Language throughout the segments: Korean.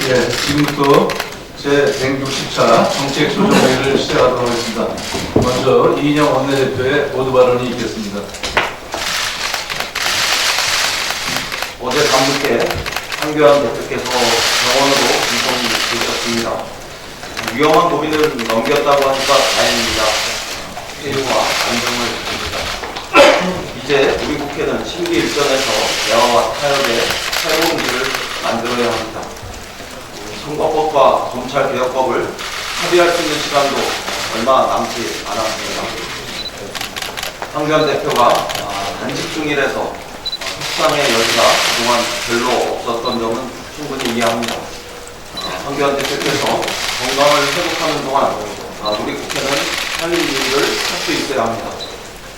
예, 지금부터 제160차 정책조정회의를 시작하도록 하겠습니다. 먼저 이인영 원내대표의 모두 발언이 있겠습니다. 어제 밤늦게 한교안 대표께서 병원으로 이송이 되셨습니다. 위험한 고비를 넘겼다고 하니까 다행입니다. 회유와 안정을 빕니다. 이제 우리 국회는 심기일전에서 대화와 타협의 새로운 길을 만들어야 합니다. 선거법과 검찰개혁법을 합의할 수 있는 시간도 얼마 남지 않았습니다. 한교안 대표가 단식 중이라서 협상의 여지가 그동안 별로 없었던 점은 충분히 이해합니다. 한교안 대표께서 건강을 회복하는 동안 우리 국회는 할 일을 할 수 있어야 합니다.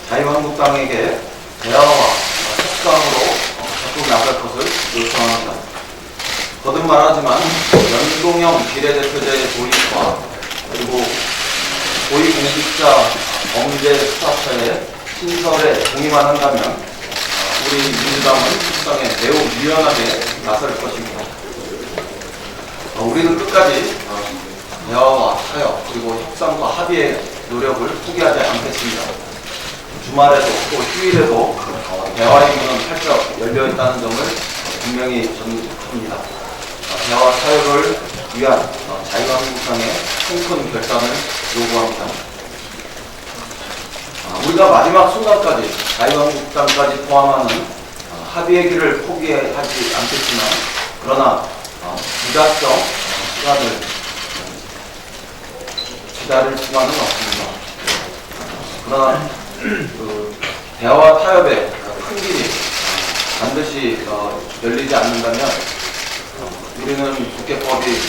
자유한국당에게 대화와 협상으로 적극 나갈 것을 요청합니다. 거듭 말하지만 연동형 비례대표제의 도입과 그리고 고위공직자 범죄 수사처의 신설에 동의만 한다면 우리 민주당은 협상에 매우 유연하게 나설 것입니다. 우리는 끝까지 대화와 타협 그리고 협상과 합의의 노력을 포기하지 않겠습니다. 주말에도 또 휴일에도 대화의 문은 활짝 열려있다는 점을 분명히 전합니다. 대화 타협을 위한 자유한국당의 큰 결단을 요구합니다. 우리가 마지막 순간까지 자유한국당까지 포함하는 합의의 길을 포기하지 않겠지만 그러나 부작정 시간을 기다릴 수만은 없습니다. 그러나 대화 타협의 큰 길이 반드시 열리지 않는다면 우리는 국회법이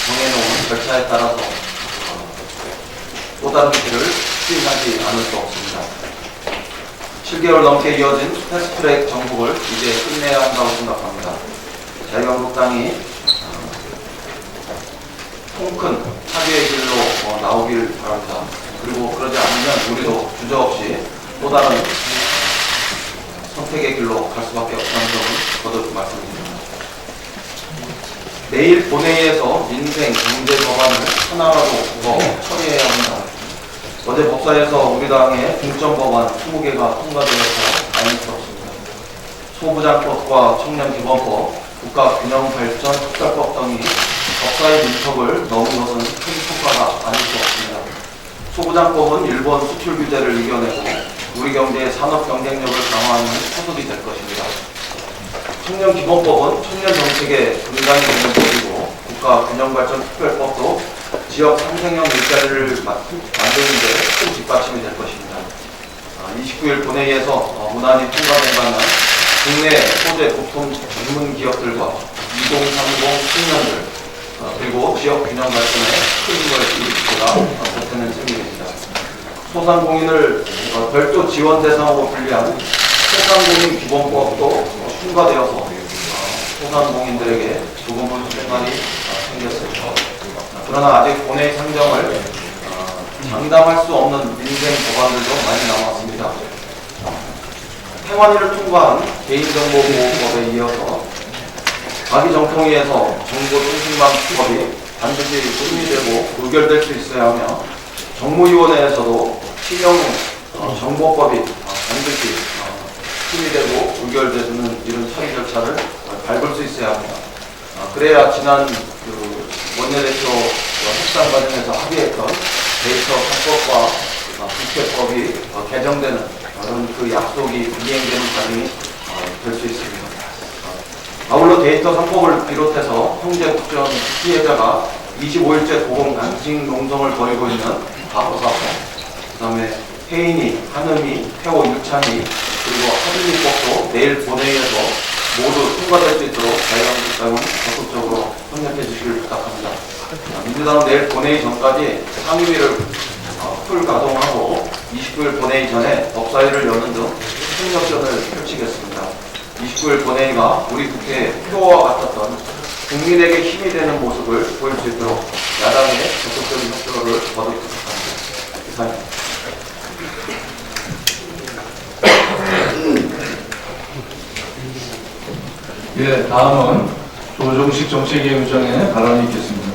정해놓은 절차에 따라서 또 다른 길을 수행하지 않을 수 없습니다. 7개월 넘게 이어진 패스트트랙 정국을 이제 끝내야 한다고 생각합니다. 자유한국당이 통큰 합의의 길로 나오길 바랍니다. 그리고 그러지 않으면 우리도 주저없이 또 다른 선택의 길로 갈 수밖에 없다는 점을 거듭 말씀드립니다. 내일 본회의에서 민생 경제 법안을 하나라도 처리해야 합니다. 어제 법사에서 우리 당의 중점 법안 20개가 통과되어서 다행스럽습니다. 소부장법과 청년기본법, 국가균형발전 특별법 등이 법사의 민첩을 넘은 것은 큰 성과가 아닐 수 없습니다. 소부장법은 일본 수출 규제를 이겨내고 우리 경제의 산업 경쟁력을 강화하는 포석이 될 것입니다. 청년기본법은 청년 정책의 근간이 되는 법이고 국가균형발전 특별법도 지역 상생형 일자리를 만드는 데 큰 뒷받침이 될 것입니다. 29일 본회의에서 무난히 통과된 바는 국내 소재 부품 전문 기업들과 2030 청년들 그리고 지역 균형 발전에 큰 힘을 기울이기가 보태는 셈입니다. 소상공인을 별도 지원 대상으로 분리한 소상공인 기본법도 통과되어서 소상공인들에게 조금은 수혜만이 생겼습니다. 그러나 아직 본회의 상정을 장담할 수 없는 민생 법안들도 많이 남았습니다. 행안위를 통과한 개인정보보호법에 이어서 자기정통위에서 정보통신망법이 반드시 승인되고 의결될 수 있어야 하며 정무위원회에서도 신용정보법이 반드시 승인되고 의결되는 이런 처리 절차를 밟을 수 있어야 합니다. 그래야 지난 원내대표 협상 과정에서 합의했던 데이터 상법과 국회법이 개정되는 그런 그 약속이 이행되는 과정이 될 수 있습니다. 아울러 데이터 상법을 비롯해서 형제국전 피해자가 25일째 고공 단식 농성을 벌이고 있는 과거사법, 그 다음에 해인이, 한음이, 태호, 유창이 그리고 하준이법도 내일 본회의에서 모두 통과될 수 있도록 자유한국당은 적극적으로 협력해 주시길 부탁합니다. 민주당은 내일 본회의 전까지 상임위를 풀 가동하고 29일 본회의 전에 법사위를 여는 등 협력전을 펼치겠습니다. 29일 본회의가 우리 국회의 표와 같았던 국민에게 힘이 되는 모습을 보일 수 있도록 야당의 적극적인 협조를 거듭 부탁합니다. 이상입니다. 예, 다음은 조정식 정책위원장의 발언이 있겠습니다.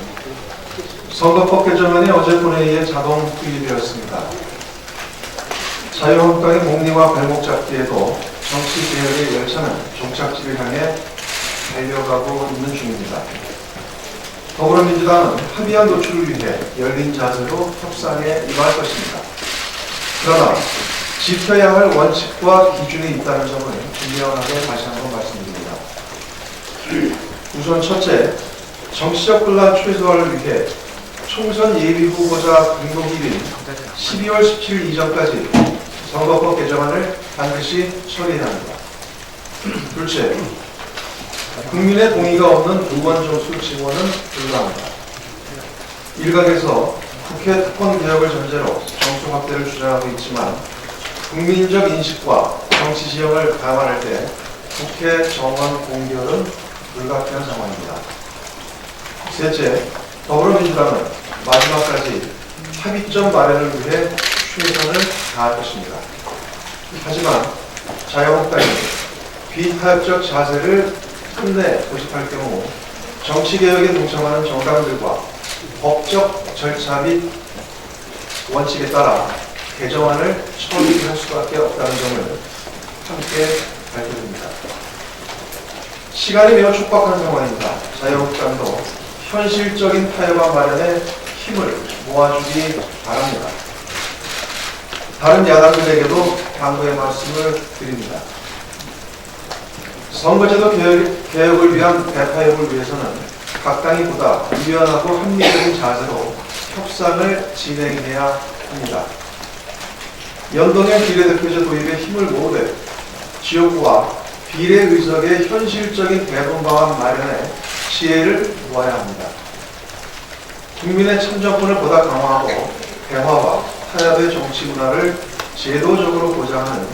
선거법 개정안이 어제 본회의에 자동 투입되었습니다. 자유한국당의 목리와 발목 잡기에도 정치 개혁의 열차는 종착지를 향해 달려가고 있는 중입니다. 더불어민주당은 합의안 도출을 위해 열린 자세로 협상에 임할 것입니다. 그러나 지켜야 할 원칙과 기준이 있다는 점을 분명하게 다시 한번 말씀드립니다. 우선 첫째, 정치적 분란 최소화를 위해 총선 예비 후보자 등록일인 12월 17일 이전까지 선거법 개정안을 반드시 처리해야 합니다. 둘째, 국민의 동의가 없는 의원 정수 지원은 불가합니다. 일각에서 국회 특권 개혁을 전제로 정수 확대를 주장하고 있지만 국민적 인식과 정치 지형을 감안할 때 국회 정원 공개는 불가피한 상황입니다. 셋째, 더불어민주당은 마지막까지 합의점 마련을 위해 최선을 다할 것입니다. 하지만 자유한국당이 비타협적 자세를 끝내 고집할 경우 정치개혁에 동참하는 정당들과 법적 절차 및 원칙에 따라 개정안을 처리할 수밖에 없다는 점을 함께 밝혀줍니다. 시간이 매우 촉박한 상황입니다. 자유한국당도 현실적인 타협안 마련에 힘을 모아주기 바랍니다. 다른 야당들에게도 당부의 말씀을 드립니다. 선거제도 개혁을 위한 대타협을 위해서는 각 당이 보다 유연하고 합리적인 자세로 협상을 진행해야 합니다. 연동형 비례대표제 도입에 힘을 모으되 지역구와 비례의석의 현실적인 배분 방안 마련에 지혜를 모아야 합니다. 국민의 참정권을 보다 강화하고 대화와 타협의 정치 문화를 제도적으로 보장하는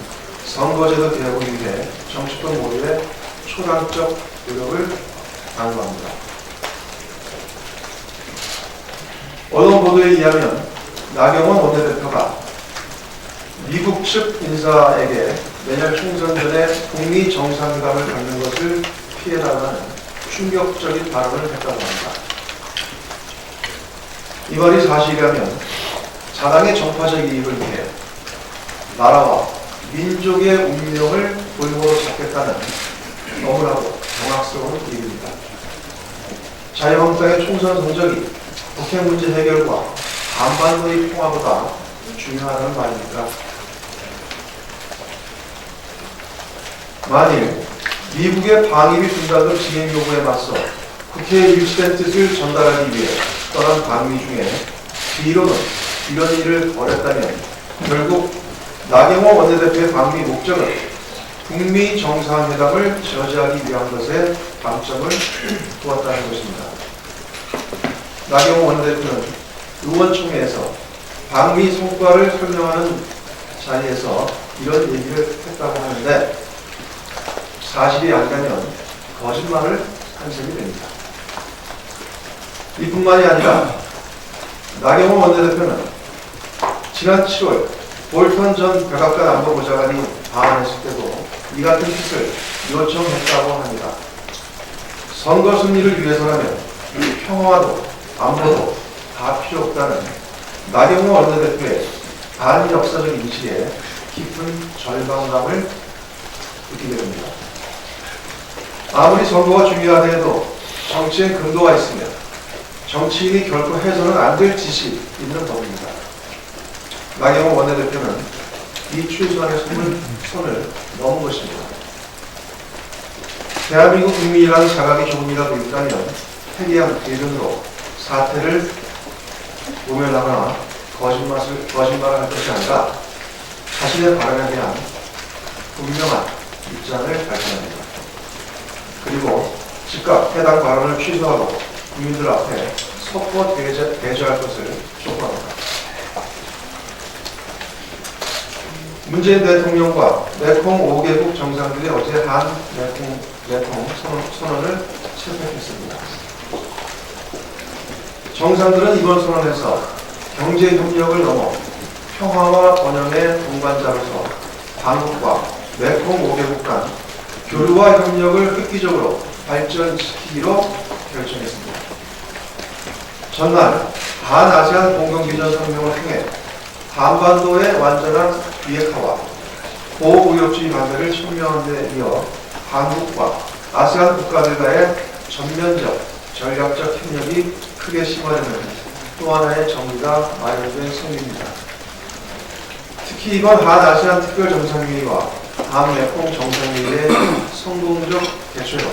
선거제도 개혁을 위해 정치권 모두의 초당적 노력을 당부합니다. 언론 보도에 의하면 나경원 원내대표가 미국 측 인사에게 내년 총선 전에 북미 정상회담을 갖는 것을 피해달라는 충격적인 발언을 했다고 합니다. 이 말이 사실이라면 자당의 정파적 이익을 위해 나라와 민족의 운명을 볼모로 잡겠다는 너무나도 경악스러운 일입니다. 자유한국당의 총선 성적이 북핵 문제 해결과 한반도의 평화보다 중요하다는 말입니까? 만일 미국의 방위비 중단도 진행 요구에 맞서 국회에 일치된 뜻을 전달하기 위해 떠난 방위 중에 비로는 이런 일을 벌였다면 결국 나경원 원내대표의 방미 목적은 북미 정상회담을 저지하기 위한 것에 방점을 두었다는 것입니다. 나경원 원내대표는 의원총회에서 방미 성과를 설명하는 자리에서 이런 얘기를 했다고 하는데 사실이 아니라면 거짓말을 한 셈이 됩니다. 이뿐만이 아니라 나경원 원내대표는 지난 7월 볼턴 전 백악관 안보보좌관이 방한했을 때도 이 같은 뜻을 요청했다고 합니다. 선거 승리를 위해서라면 평화도 안보도 다 필요 없다는 나경원 원내대표의 반역사적 인식에 깊은 절망감을 느끼게 됩니다. 아무리 선거가 중요하다 해도 정치엔 근거가 있으며 정치인이 결코 해서는 안 될 짓이 있는 법입니다. 나경원 원내대표는 이 최소한의 선을 넘은 것입니다. 대한민국 국민이라는 자각이 조금이라도 있다면 회개한 대변으로 사태를 모면하거나 거짓말을 할 것이 아니라 자신의 발언에 대한 분명한 입장을 발표합니다. 그리고 즉각 해당 발언을 취소하고 국민들 앞에 섞어 대조할 것을 촉구합니다. 문재인 대통령과 메콩 5개국 정상들이 어제 한 메콩 선언을 채택했습니다. 정상들은 이번 선언에서 경제협력을 넘어 평화와 번영의 동반자로서 한국과 메콩 5개국 간 교류와 협력을 획기적으로 발전시키기로 결정했습니다. 전날 반아세안 공동비전 성명을 통해 한반도의 완전한 비핵화와 보호무역주의 관계를 촉명하는 데 이어 한국과 아세안 국가들과의 전면적 전략적 협력이 크게 심화되는 또 하나의 정리가 마련된 성명입니다. 특히 이번 한아세안 특별정상회의와 한메콩 정상회의의 성공적 개최로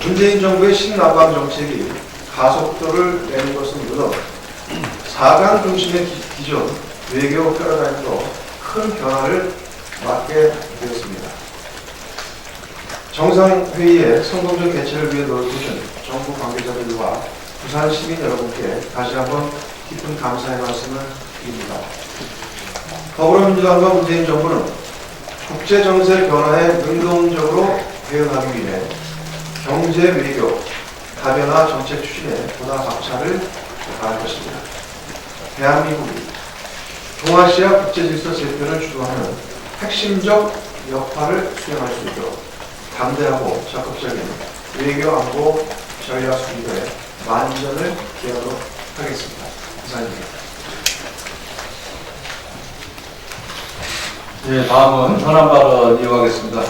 문재인 정부의 신남방 정책이 가속도를 내는 것은 물론 4강 중심의 기존 외교 패러다임도 큰 변화를 맞게 되었습니다. 정상회의의 성공적 개최를 위해 노력해준 정부 관계자들과 부산 시민 여러분께 다시 한번 깊은 감사의 말씀을 드립니다. 더불어민주당과 문재인 정부는 국제정세 변화에 능동적으로 대응하기 위해 경제 외교 다변화 정책 추진에 보다 박차를 가할 것입니다. 대한민국이 동아시아 국제질서 재편을 주도하는 핵심적 역할을 수행할 수 있도록 담대하고 적극적인 외교 안보 전략 수립에 만전을 기하도록 하겠습니다. 이상입니다. 네, 다음은 현안 발언 이어가겠습니다.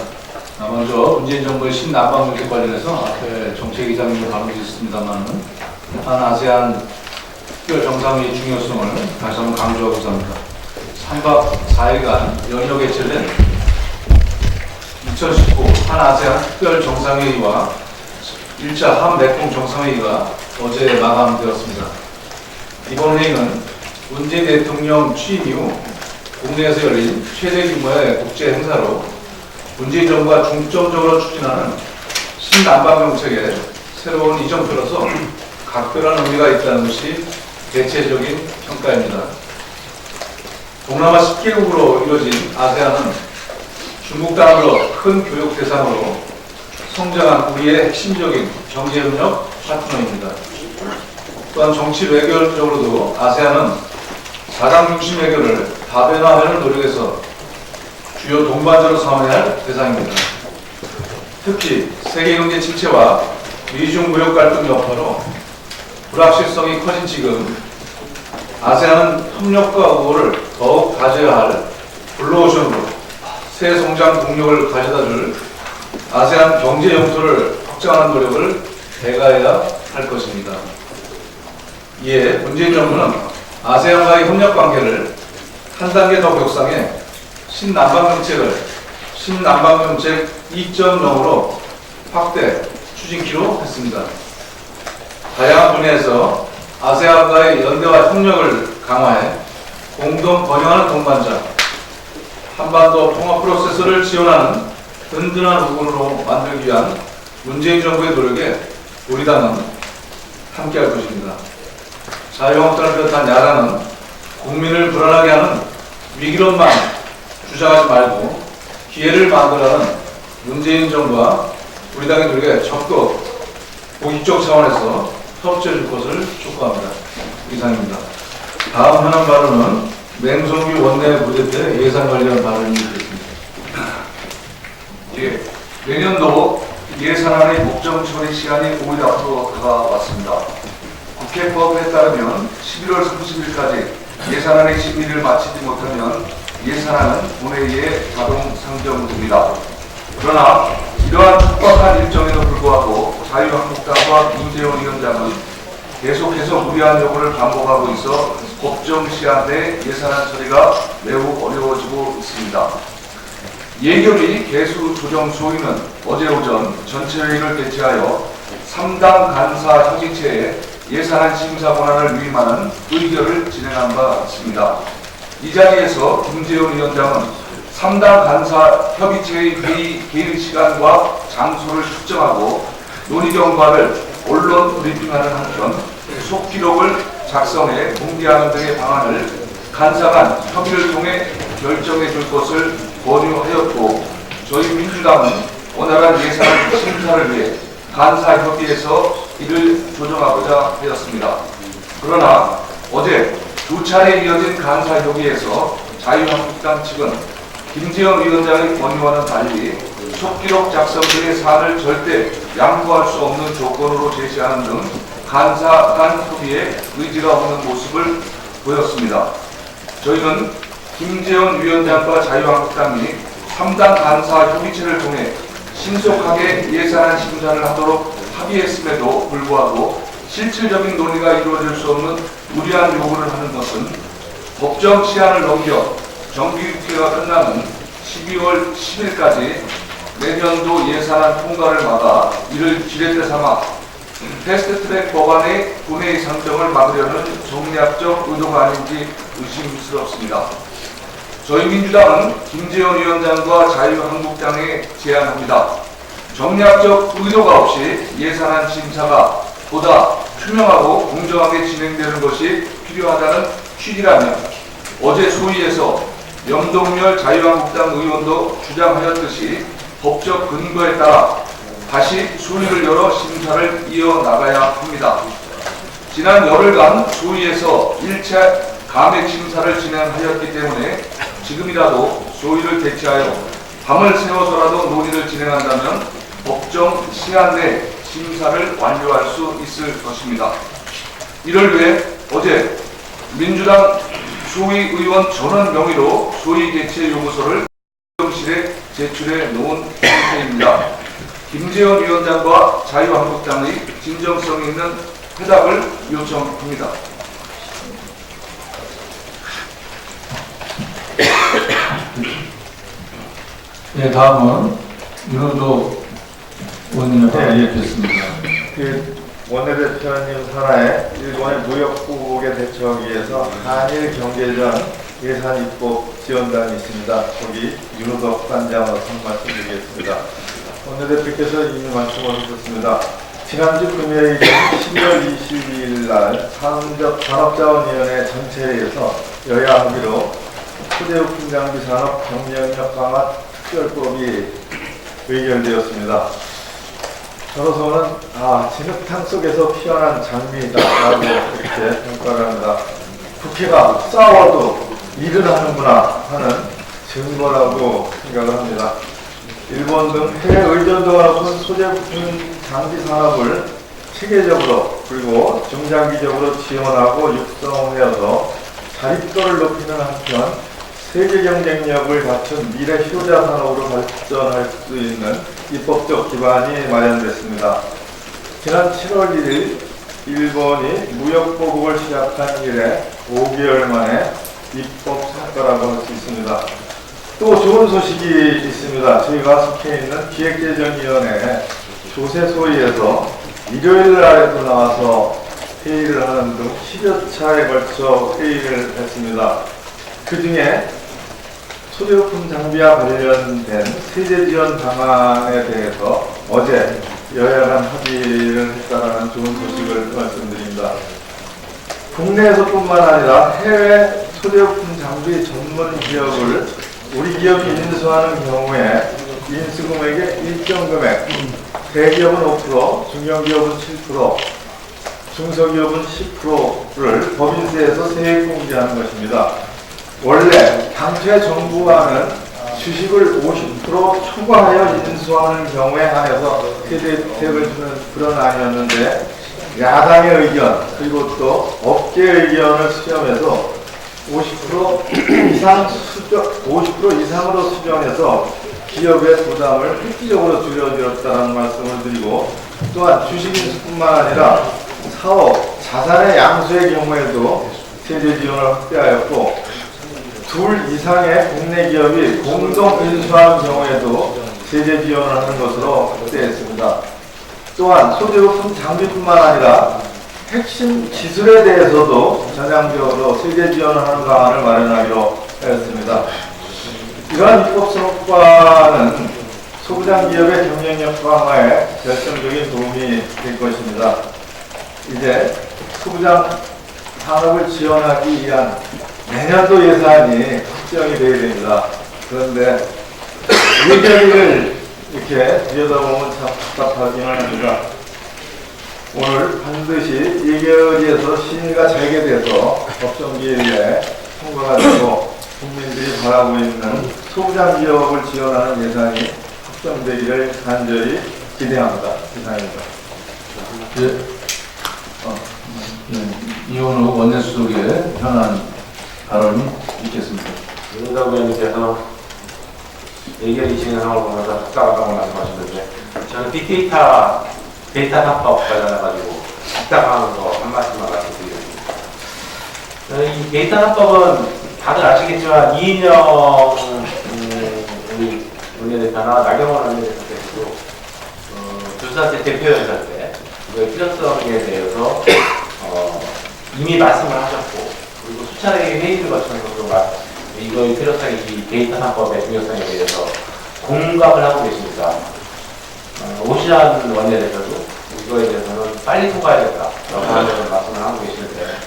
먼저 문재인 정부의 신남방 정책 관련해서 앞에 정책 이사님도 발언이 있습니다만 한 아세안 특별 정상회의 중요성을 다시 한번 강조하고자 합니다. 3박 4일간 연휴 개최된 2019 한 아세안 특별 정상회의와 1차 한메콩 정상회의가 어제 마감되었습니다. 이번 회의는 문재인 대통령 취임 이후 국내에서 열린 최대 규모의 국제 행사로 문재인 정부가 중점적으로 추진하는 신남방 정책의 새로운 이정표로서 각별한 의미가 있다는 것이 대체적인 평가입니다. 동남아 10개국으로 이루어진 아세안은 중국 다음으로 큰 교육 대상으로 성장한 우리의 핵심적인 경제협력 파트너입니다. 또한 정치 외교적으로도 아세안은 4강 중심 외교를 다변화하려는 노력에서 주요 동반자로 삼아야 할 대상입니다. 특히 세계경제 침체와 미중 무역 갈등 여파로 불확실성이 커진 지금 아세안은 협력과 우호를 더욱 다져야 할 블루오션으로 새 성장 동력을 가져다줄 아세안 경제 영토를 확장하는 노력을 대가해야 할 것입니다. 이에 문재인 정부는 아세안과의 협력 관계를 한 단계 더 격상해 신남방 정책을 신남방 정책 2.0으로 확대 추진키로 했습니다. 다양한 분야에서 아세안과의 연대와 협력을 강화해 공동 번영하는 동반자, 한반도 통합 프로세스를 지원하는 든든한 후군으로 만들기 위한 문재인 정부의 노력에 우리 당은 함께할 것입니다. 자유한국당을 비롯한 야당은 국민을 불안하게 하는 위기론만 주장하지 말고 기회를 만들어가는 문재인 정부와 우리 당의 노력에 적극 공익적 차원에서 협조해 줄 것을 촉구합니다. 이상입니다. 다음 현안 발언은 맹성규 원내 부대표 예산 관련 발언이 있겠습니다. 예, 내년도 예산안의 목적 처리 시간이 5일 앞으로 다가왔습니다. 국회법에 따르면 11월 30일까지 예산안의 심의를 마치지 못하면 예산안은 본회의에 자동 상정됩니다. 그러나 이러한 촉박한 일정에도 불구하고 자유한국당과 문재인 위원장은 계속해서 무리한 요구를 반복하고 있어 법정 시한 내 예산안 처리가 매우 어려워지고 있습니다. 예결위 개수 조정 소위는 어제 오전 전체 회의를 개최하여 3당 간사 협의체에 예산안 심사 권한을 위임하는 의결을 진행한 바 있습니다. 이 자리에서 김재원 위원장은 3당 간사 협의체의 회의 개의 시간과 장소를 특정하고 논의 경과를 언론 브리핑하는 한편 속기록을 작성해 공개하는 등의 방안을 간사 간 협의를 통해 결정해 줄 것을 권유하였고, 저희 민주당은 원활한 예산 심사를 위해 간사 협의에서 이를 조정하고자 하였습니다. 그러나 어제 두 차례 이어진 간사 협의에서 자유한국당 측은 김재원 위원장의 권유와는 달리 속기록 작성 등의 사안을 절대 양보할 수 없는 조건으로 제시하는 등 간사 간 협의에 의지가 없는 모습을 보였습니다. 저희는 김재원 위원장과 자유한국당이 3당 간사 협의체를 통해 신속하게 예산안 심사를 하도록 합의했음에도 불구하고 실질적인 논의가 이루어질 수 없는 무리한 요구를 하는 것은 법정 시한을 넘겨 정기국회가 끝나는 12월 10일까지 내년도 예산안 통과를 막아 이를 지렛대 삼아 패스트트랙 법안의 본회의 상정을 막으려는 정략적 의도가 아닌지 의심스럽습니다. 저희 민주당은 김재원 위원장과 자유한국당에 제안합니다. 정략적 의도가 없이 예산안 심사가 보다 투명하고 공정하게 진행되는 것이 필요하다는 취지라면 어제 소위에서 염동열 자유한국당 의원도 주장하였듯이 법적 근거에 따라 다시 소위를 열어 심사를 이어나가야 합니다. 지난 열흘간 소위에서 1차 감액 심사를 진행하였기 때문에 지금이라도 소위를 개최하여 밤을 새워서라도 논의를 진행한다면 법정 시한 내 심사를 완료할 수 있을 것입니다. 이를 위해 어제 민주당 소위 의원 전원 명의로 소위 개최 요구서를 대통령실에 제출해 놓은 상태입니다. 김재원 위원장과 자유한국당의 진정성 있는 회답을 요청합니다. 네, 다음은 윤호도 의원님의 이야기했습니다. 원내대표님 산하에 일본의 무역국에 대처하기 위해서 한일 경제전 예산 입법 지원단이 있습니다. 거기 윤호덕 단장으로서 말씀드리겠습니다. 원내대표께서 이미 말씀을 하셨습니다. 지난주 금요일 10월 22일 날 산업자원위원회 전체회의에서 여야 합의로 소재부품 장비 산업 경쟁력 강화 특별법이 의결되었습니다. 저로서는 진흙탕 속에서 피어난 장미다라고 이렇게 평가를 합니다. 국회가 싸워도 일을 하는구나 하는 증거라고 생각을 합니다. 일본 등 해외 의존도가 높은 소재부품 장비 산업을 체계적으로 그리고 중장기적으로 지원하고 육성하여서 자립도를 높이는 한편 세계 경쟁력을 갖춘 미래 효자 산업으로 발전할 수 있는 입법적 기반이 마련됐습니다. 지난 7월 1일 일본이 무역보복을 시작한 이래 5개월 만에 입법 성과라고 할 수 있습니다. 또 좋은 소식이 있습니다. 저희가 속해 있는 기획재정위원회 조세소위에서 일요일 날에도 나와서 회의를 하는 등 10여 차에 걸쳐 회의를 했습니다. 그 중에 소재부품 장비와 관련된 세제 지원 방안에 대해서 어제 여야 간 합의를 했다는 좋은 소식을 말씀드립니다. 국내에서뿐만 아니라 해외 소재부품 장비 전문 기업을 우리 기업이 인수하는 경우에 인수금액의 일정 금액, 대기업은 5%, 중견기업은 7%, 중소기업은 10%를 법인세에서 세액 공제하는 것입니다. 원래 당초에 정부와는 주식을 50% 초과하여 인수하는 경우에 한해서 세제 혜택을 주는 그런 안이었는데 야당의 의견 그리고 또 업계의 의견을 수렴해서 50% 이상으로 수정해서 기업의 부담을 획기적으로 줄여드렸다는 말씀을 드리고 또한 주식인수뿐만 아니라 사업, 자산의 양수의 경우에도 세제 지원을 확대하였고 둘 이상의 국내 기업이 공동 인수하는 경우에도 세제 지원을 하는 것으로 확대했습니다. 또한 소재부품 장비뿐만 아니라 핵심 기술에 대해서도 전향적으로 세제 지원을 하는 방안을 마련하기로 했습니다. 이러한 입법 성과는 소부장 기업의 경쟁력 강화에 결정적인 도움이 될 것입니다. 이제 소부장 산업을 지원하기 위한 내년도 예산이 확정이 되어야 됩니다. 그런데 예결위를 이렇게 들여다보면 참 답답하기는 합니다. 오늘 반드시 예결위에서 심의가 재개돼서 법정기일에 통과가 되고 국민들이 바라고 있는 소부장 기업을 지원하는 예산이 숙성되기를 간절히 기대합니다. 이상입니다. 예. 이원우 원내수석의 현안 발언이 있겠습니다. 윤은석 의원님께서 의견이 진행상을 보면서 답답하다고 말씀하셨는데 저는 데이터 합법 관련해가지고 답답한 거 한 말씀만 말씀드리겠습니다. 이 데이터 합법은 다들 아시겠지만 이인영 우리 원내대표나 나경원 원내대표께서도 조사 때 대표연설 때 이거의 필요성에 대해서 이미 말씀을 하셨고 그리고 수차례의 회의를 거치면서도 이거의 필요성, 이 데이터 합법의 중요성에 대해서 공감을 하고 계십니다. 오시안 원내대표도 이거에 대해서는 빨리 통과해야겠다라고 하는 말씀을 하고 계시는데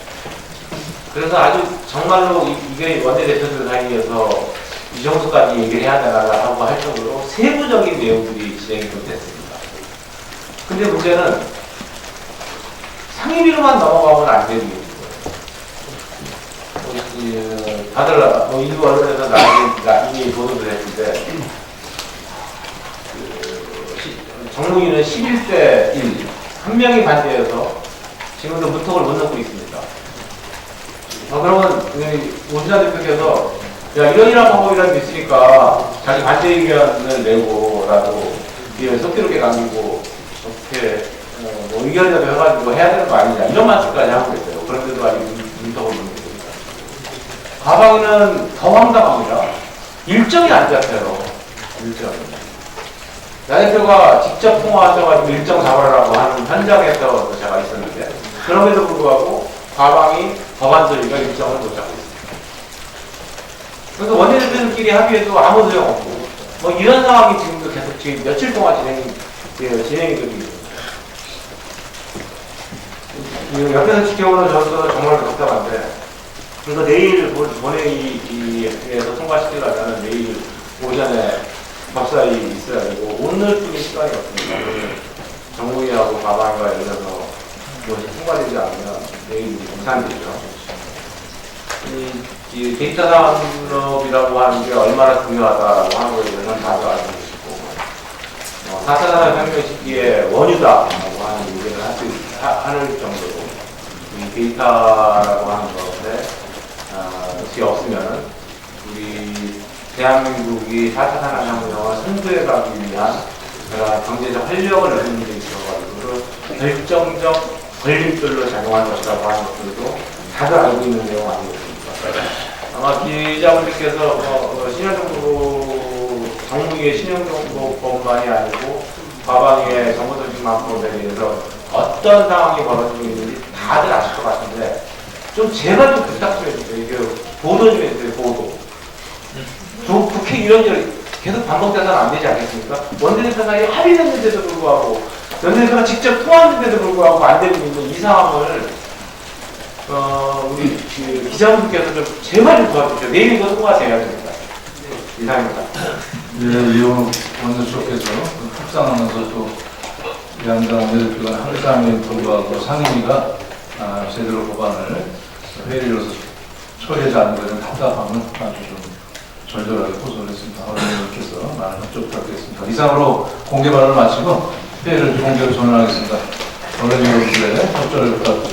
그래서 아주 정말로 이게 원내대표들 사이에서 이 정도까지 얘기를 해야 되나라고 할 정도로 세부적인 내용들이 진행이 좀 됐습니다. 근데 문제는 상임위로만 넘어가면 안 되는 거예요. 다들 일부 언론에서 이미 보도를 했는데 정무위는 11대 1, 한 명이 반대해서 지금도 문턱을 못 넘고 있습니다. 그러면 오신환 대표께서 야 이런 방법이라는 게 있으니까 자기 반대 의견을 내고라도 뒤에 속기록에 남기고 어떻게 뭐 의견이라도 해가지고 해야 되는 거 아니냐 이런 말씀까지 하고 있어요. 그런데도 아직 문턱을 못 넘고 있습니다. 과방위는 더 황당합니다. 일정이 안 잡혀요. 일정. 나 대표가 직접 통화하셔가지고 일정 잡으라고 하는 현장에서 제가 있었는데 그럼에도 불구하고 과방위 법안 처리가 일정을 못 잡고 있습니다. 그래서 원내대표들끼리 합의해도 아무 소용없고 뭐 이런 상황이 지금도 계속 지금 며칠 동안 진행이 되고 있습니다. 옆에서 지켜보는 저도 정말 답답한데 그래서 내일 본회의에서 통과시키려면 내일 오전에 법사위 있어야 되고 오늘뿐이 시간이 없습니다. 정무위하고 과방위가 열려서 무엇이 통과되지 않으면 내일 정산되죠. 이 데이터 산업이라고 하는 게 얼마나 중요하다라고 하는 거에 대해서는 다들 알고 계시고 4차 산업혁명 시기에 원유다라고 하는 얘기를 하는 정도로 이 데이터라고 하는 것이 없으면은 우리 대한민국이 4차 산업혁명을 선도해 가기 위한 경제적 활력을 내는 데 있어가지고 결정적 걸림돌로 작용하는 것이라고 하는 것들도 다들 알고 있는 내용 아니겠습니까? 아마 기자분들께서 정무위의 신형정보법만이 아니고 과방위의 정보통신망법에 대해서 어떤 상황이 벌어지고 있는지 다들 아실 것 같은데 좀 제발 좀 부탁 좀 해주세요. 이게 보도 좀 해주세요. 보도. 국회 의원들 계속 반복돼서는 안 되지 않겠습니까? 원내대표 사이에 합의됐는데도 불구하고 원내대표가 직접 통화했는데도 불구하고 안 되고 있는 이 상황을 우리 기자분들께서 좀 제발 좀 도와주십시오. 내일 이거 통과돼야 됩니다. 이상입니다. 예, 이원우 원내수석께서 협상하면서 또 양당 원내대표가 합의상에 불구하고 상임위가 제대로 법안을 회의를 열어서 처리하지 않는 것은 답답함은 아주 좀 절절하게 호소를 했습니다. 원내대표께서 많은 협조 부탁드리겠습니다. 이상으로 공개 발언을 마치고 회의를 공개로 전환하겠습니다. 원내대표의 협조를 부탁드립니다.